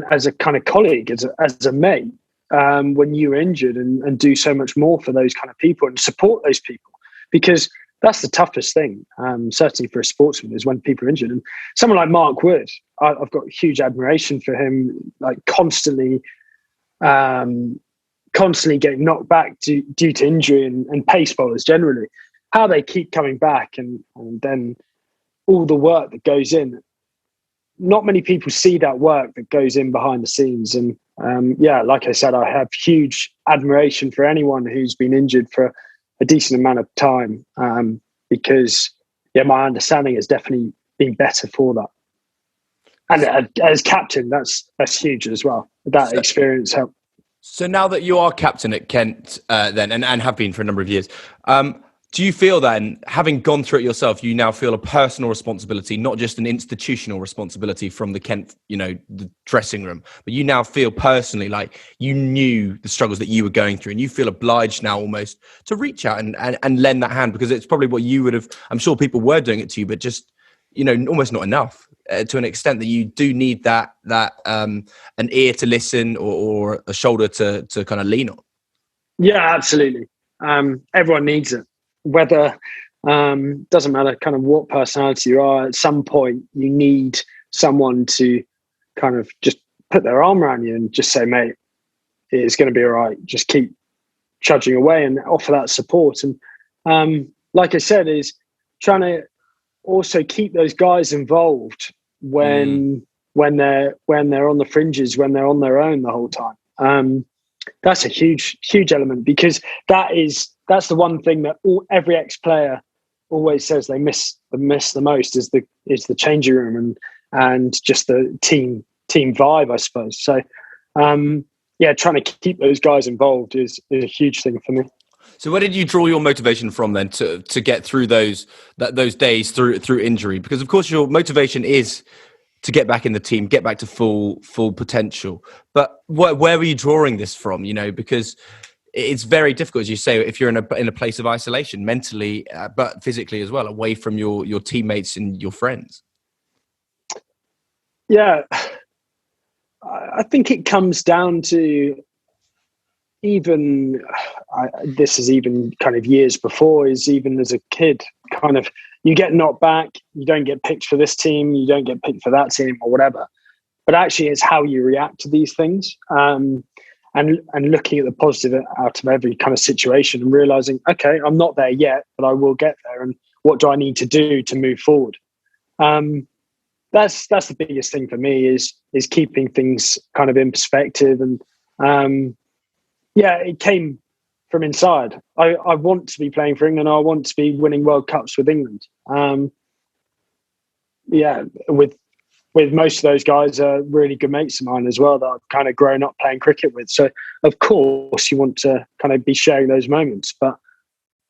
as a kind of colleague, as a mate, when you were injured, and do so much more for those kind of people and support those people, because that's the toughest thing, certainly for a sportsman, is when people are injured. And someone like Mark Wood, I've got huge admiration for him, like constantly getting knocked back due to injury, and pace bowlers generally, how they keep coming back, and then all the work that goes in. Not many people see that work that goes in behind the scenes. And like I said, I have huge admiration for anyone who's been injured for a decent amount of time, because my understanding has definitely been better for that. And as captain, that's huge as well. That experience helped. So now that you are captain at Kent, then, and have been for a number of years, do you feel then, having gone through it yourself, you now feel a personal responsibility, not just an institutional responsibility from the Kent, the dressing room, but you now feel personally like you knew the struggles that you were going through, and you feel obliged now almost to reach out and lend that hand, because it's probably what you would have, I'm sure people were doing it to you, but just, almost not enough, to an extent that you do need that an ear to listen, or a shoulder to kind of lean on. Yeah, absolutely. Everyone needs it. Whether doesn't matter kind of what personality you are, at some point you need someone to kind of just put their arm around you and just say, mate, it's going to be all right. Just keep trudging away, and offer that support. And like I said, is trying to also keep those guys involved when they're on the fringes, when they're on their own the whole time. That's a huge element, because that's the one thing that every ex-player always says they miss the most, is the changing room and just the team vibe, I suppose. So trying to keep those guys involved is a huge thing for me. So where did you draw your motivation from then to get through those days through injury? Because of course your motivation is to get back in the team, get back to full potential. But where were you drawing this from? Because it's very difficult, as you say, if you're in a place of isolation, mentally, but physically as well, away from your teammates and your friends. Yeah, I think it comes down to this is even kind of years before, is even as a kid, kind of, you get knocked back, you don't get picked for this team, you don't get picked for that team or whatever. but actually it's how you react to these things. And looking at the positive out of every kind of situation and realizing, okay, I'm not there yet, but I will get there. And what do I need to do to move forward? That's the biggest thing for me is keeping things kind of in perspective. And it came from inside. I want to be playing for England. I want to be winning World Cups with England. With most of those guys are really good mates of mine as well that I've kind of grown up playing cricket with. So of course you want to kind of be sharing those moments, but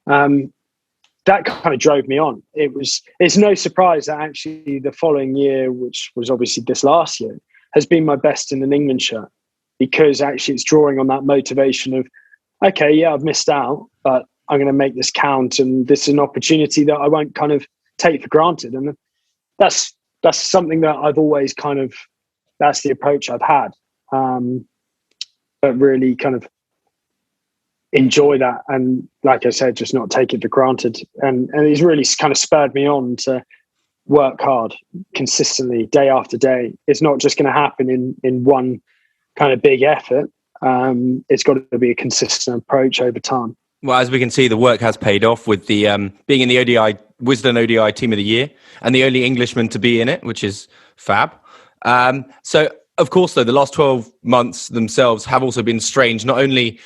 that kind of drove me on. It's no surprise that actually the following year, which was obviously this last year, has been my best in an England shirt, because actually it's drawing on that motivation of, okay, yeah, I've missed out, but I'm going to make this count, and this is an opportunity that I won't kind of take for granted. And that's something that I've always that's the approach I've had, but really kind of enjoy that. And like I said, just not take it for granted. And it's really kind of spurred me on to work hard consistently day after day. It's not just going to happen in one kind of big effort. It's got to be a consistent approach over time. Well, as we can see, the work has paid off with the being in the Wisden ODI Team of the Year and the only Englishman to be in it, which is fab. So, of course, though, the last 12 months themselves have also been strange, not only,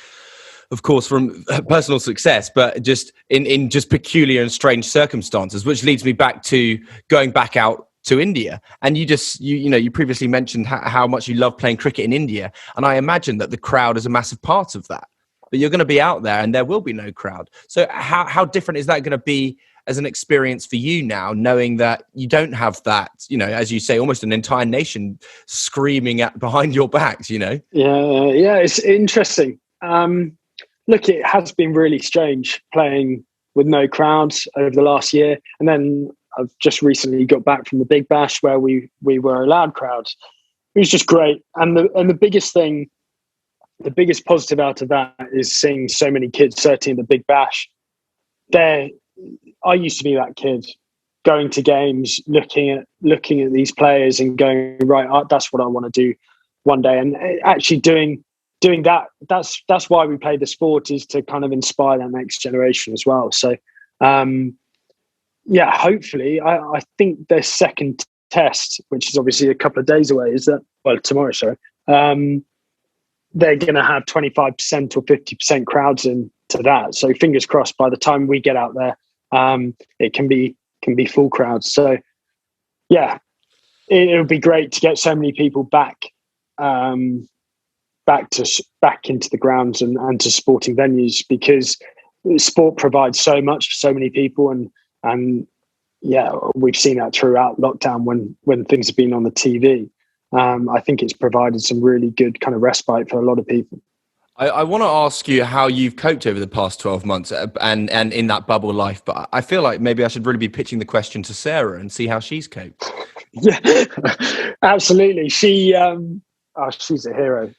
of course, from personal success, but just in just peculiar and strange circumstances, which leads me back to going back out to India. And you previously mentioned how much you love playing cricket in India. And I imagine that the crowd is a massive part of that. But you're going to be out there and there will be no crowd. So how different is that going to be as an experience for you now, knowing that you don't have that, as you say, almost an entire nation screaming behind your backs, Yeah, it's interesting. Look, it has been really strange playing with no crowds over the last year. And then I've just recently got back from the Big Bash where we were allowed crowds. It was just great. And the biggest thing, the biggest positive out of that is seeing so many kids, certainly in the Big Bash. I used to be that kid going to games, looking at these players and going, right, that's what I want to do one day. And actually doing that, that's why we play the sport, is to kind of inspire that next generation as well. So, hopefully, I think their second test, which is obviously a couple of days away, tomorrow, sorry. They're going to have 25% or 50% crowds into that. So fingers crossed, by the time we get out there, it can be full crowds. So yeah, it would be great to get so many people back into the grounds and to sporting venues, because sport provides so much for so many people. And we've seen that throughout lockdown when things have been on the TV. I think it's provided some really good kind of respite for a lot of people. I want to ask you how you've coped over the past 12 months and in that bubble life, but I feel like maybe I should really be pitching the question to Sarah and see how she's coped. Yeah, absolutely. She's a hero.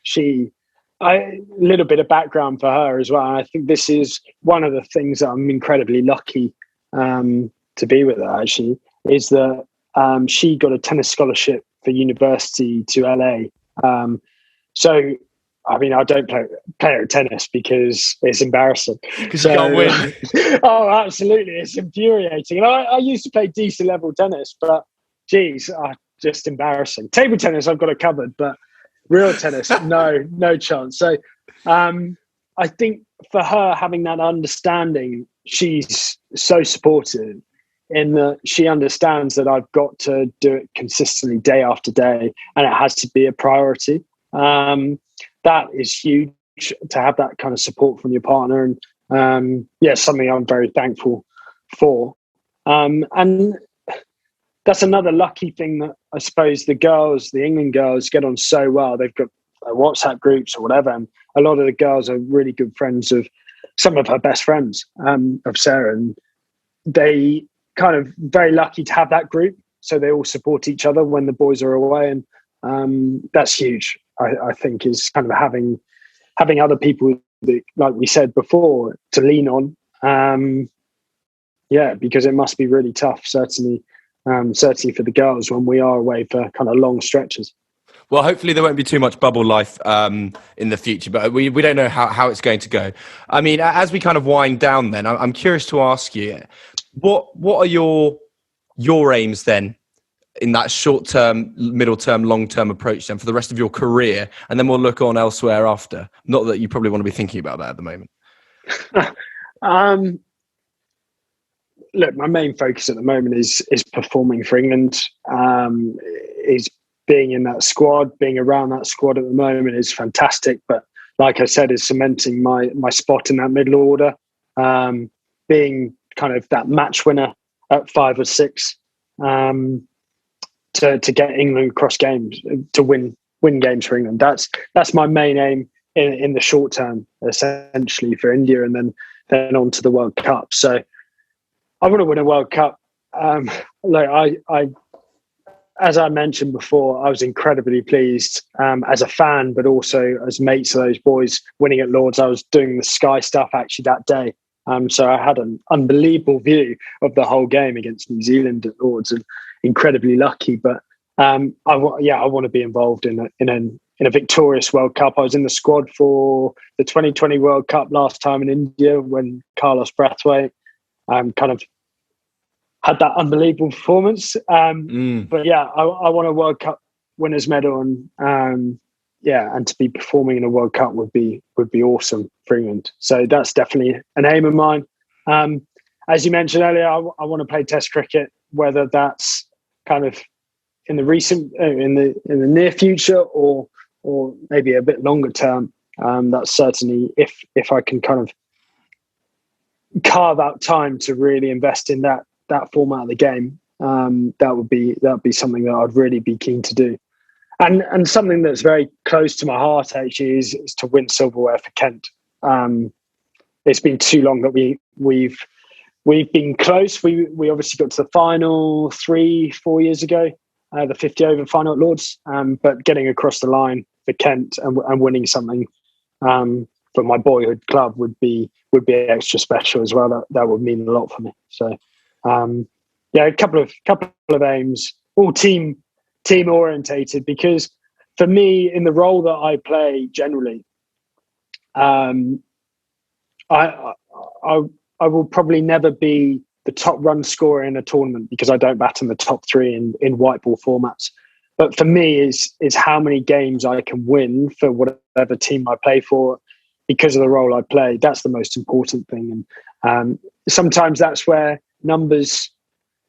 A little bit of background for her as well. I think this is one of the things that I'm incredibly lucky to be with her, actually, is that she got a tennis scholarship for university to LA. So, I mean, I don't play her tennis because it's embarrassing. Because you can't win. Oh, absolutely. It's infuriating. And I used to play decent level tennis, but geez, just embarrassing. Table tennis, I've got it covered, but real tennis, no chance. So I think for her, having that understanding, she's so supportive in that she understands that I've got to do it consistently day after day, and it has to be a priority. That is huge, to have that kind of support from your partner, and something I'm very thankful for. And that's another lucky thing that I suppose the England girls get on so well. They've got WhatsApp groups or whatever, and a lot of the girls are really good friends of some of her best friends, of Sarah, and they kind of very lucky to have that group, so they all support each other when the boys are away, and that's huge. I think is kind of having other people that, like we said before, to lean on. Because it must be really tough, certainly for the girls when we are away for kind of long stretches. Well, hopefully there won't be too much bubble life in the future, but we don't know how it's going to go. I mean, as we kind of wind down then, I'm curious to ask you, what are your aims then in that short-term, middle-term, long-term approach then for the rest of your career? And then we'll look on elsewhere after. Not that you probably want to be thinking about that at the moment. Look, my main focus at the moment is performing for England. Is being in that squad, being around that squad at the moment is fantastic. But like I said, is cementing my spot in that middle order, being kind of that match winner at 5 or 6, to get England across games, to win games for England. That's my main aim in the short term, essentially for India, and then on to the World Cup. So I want to win a World Cup. As I mentioned before, I was incredibly pleased as a fan, but also as mates of those boys winning at Lords. I was doing the Sky stuff actually that day. So I had an unbelievable view of the whole game against New Zealand at Lords, and incredibly lucky. But I want to be involved in a victorious World Cup. I was in the squad for the 2020 World Cup last time in India when Carlos Brathwaite kind of had that unbelievable performance. But yeah, I want a World Cup winners medal, and and to be performing in a World Cup would be awesome for England. So that's definitely an aim of mine. As you mentioned earlier, I want to play Test cricket, whether that's kind of in the near future or maybe a bit longer term. That's certainly if I can kind of carve out time to really invest in that format of the game, that would be something that I'd really be keen to do. And something that's very close to my heart actually is to win silverware for Kent. It's been too long that we've been close. We obviously got to the final 3-4 years ago, the 50 over final at Lords. But getting across the line for Kent and winning something for my boyhood club would be extra special as well. That would mean a lot for me. So a couple of aims, all team orientated, because for me, in the role that I play generally, I will probably never be the top run scorer in a tournament because I don't bat in the top 3 in white ball formats. But for me, is how many games I can win for whatever team I play for, because of the role I play. That's the most important thing. And sometimes that's why numbers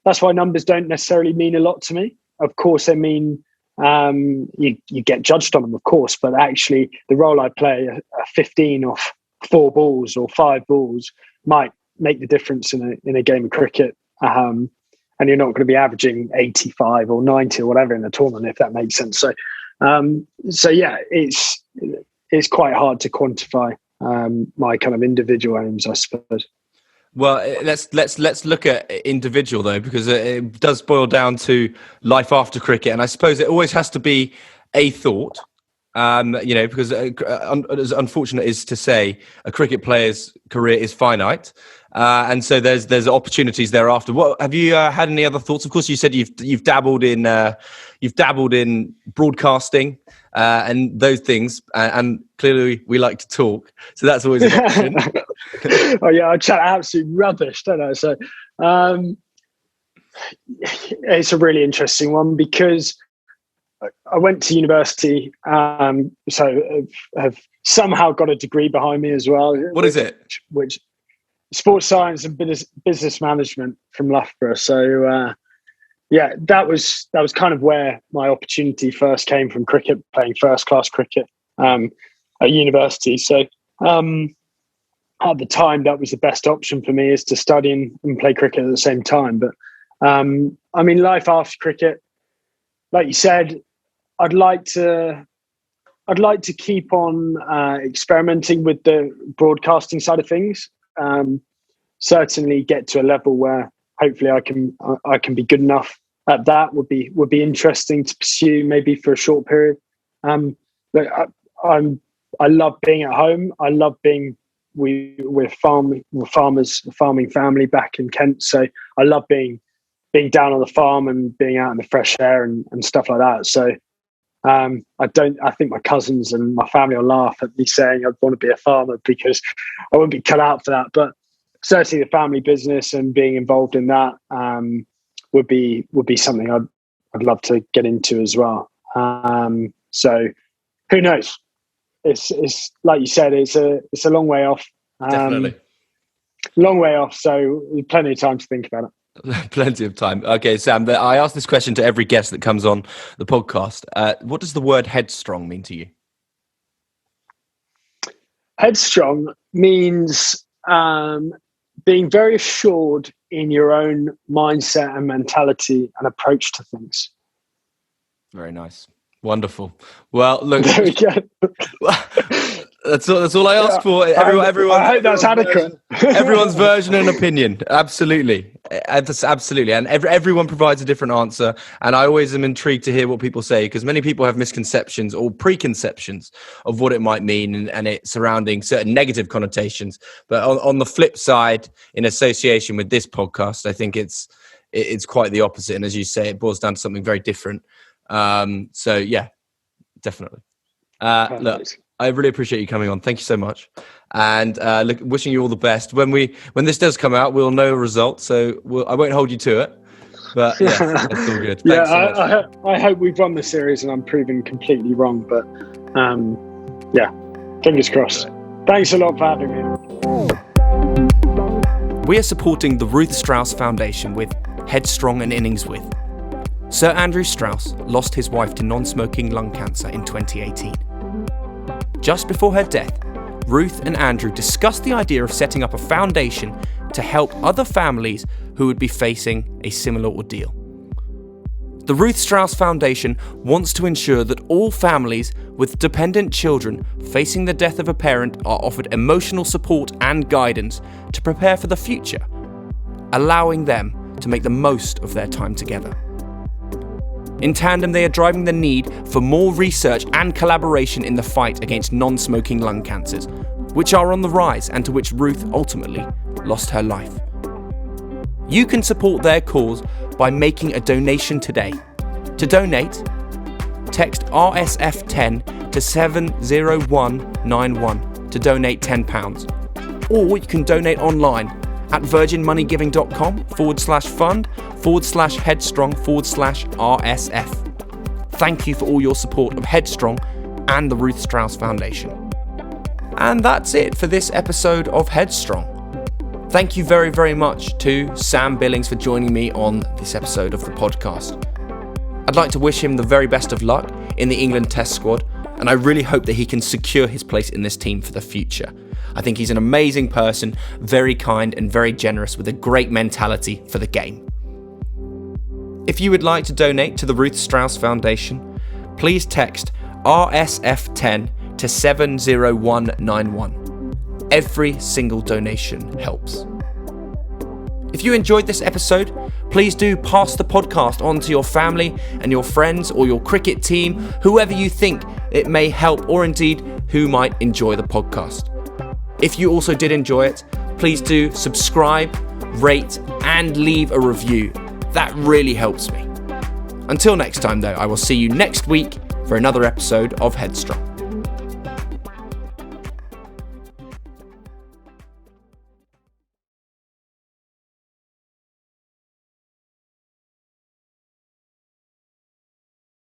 don't necessarily mean a lot to me. Of course, they mean you get judged on them, of course, but actually the role I play, a 15 off 4 balls or 5 balls, might make the difference in a game of cricket. And you're not going to be averaging 85 or 90 or whatever in a tournament, if that makes sense. So it's quite hard to quantify my kind of individual aims, I suppose. Well, let's look at individual though, because it does boil down to life after cricket, and I suppose it always has to be a thought. Because as unfortunate is to say, a cricket player's career is finite, and so there's opportunities thereafter. What have you had any other thoughts? Of course, you said you've dabbled in broadcasting and those things, and clearly we like to talk, so that's always an option. Oh yeah, I chat absolute rubbish, don't I? So it's a really interesting one because I went to university, so have somehow got a degree behind me as well. What is it? Which sports science and business management from Loughborough. So that was kind of where my opportunity first came from cricket, playing first class cricket at university. So at the time, that was the best option for me, is to study and play cricket at the same time. But life after cricket, like you said, I'd like to keep on experimenting with the broadcasting side of things. Certainly get to a level where hopefully I can be good enough at that. Would be interesting to pursue, maybe for a short period. But I love being at home. I love being we're farmers, a farming family back in Kent. So I love being down on the farm and being out in the fresh air and stuff like that. So I think my cousins and my family will laugh at me saying I'd want to be a farmer because I wouldn't be cut out for that. But certainly the family business and being involved in that would be something I'd love to get into as well. So who knows? It's like you said, it's a long way off. Definitely. Long way off. So plenty of time to think about it. Plenty of time. Okay, Sam, I ask this question to every guest that comes on the podcast. What does the word headstrong mean to you? Headstrong means being very assured in your own mindset and mentality and approach to things. Very nice. Wonderful. Well, look. There we go. That's all I ask for. Everyone. I hope that's adequate. Everyone's version and opinion. Absolutely. Absolutely. And everyone provides a different answer. And I always am intrigued to hear what people say, because many people have misconceptions or preconceptions of what it might mean and it surrounding certain negative connotations. But on the flip side, in association with this podcast, I think it's quite the opposite. And as you say, it boils down to something very different. So yeah, definitely. Look, I really appreciate you coming on. Thank you so much. And look, wishing you all the best. When this does come out, we'll know a result. So I won't hold you to it. But yeah, that's all good. Thanks so much. I hope we've won the series and I'm proven completely wrong. But yeah, fingers crossed. Thanks a lot for having me. We are supporting the Ruth Strauss Foundation with Headstrong and Innings with. Sir Andrew Strauss lost his wife to non-smoking lung cancer in 2018. Just before her death, Ruth and Andrew discussed the idea of setting up a foundation to help other families who would be facing a similar ordeal. The Ruth Strauss Foundation wants to ensure that all families with dependent children facing the death of a parent are offered emotional support and guidance to prepare for the future, allowing them to make the most of their time together. In tandem, they are driving the need for more research and collaboration in the fight against non-smoking lung cancers, which are on the rise and to which Ruth ultimately lost her life. You can support their cause by making a donation today. To donate, text RSF10 to 70191 to donate £10. Or you can donate online at virginmoneyGiving.com/fund/headstrong/RSF. Thank you for all your support of Headstrong and the Ruth Strauss Foundation. And that's it for this episode of Headstrong. Thank you very, very much to Sam Billings for joining me on this episode of the podcast. I'd like to wish him the very best of luck in the England Test squad, and I really hope that he can secure his place in this team for the future. I think he's an amazing person, very kind and very generous with a great mentality for the game. If you would like to donate to the Ruth Strauss Foundation, please text RSF10 to 70191. Every single donation helps. If you enjoyed this episode, please do pass the podcast on to your family and your friends or your cricket team, whoever you think it may help or indeed who might enjoy the podcast. If you also did enjoy it, please do subscribe, rate, and leave a review. That really helps me. Until next time though, I will see you next week for another episode of Headstrong.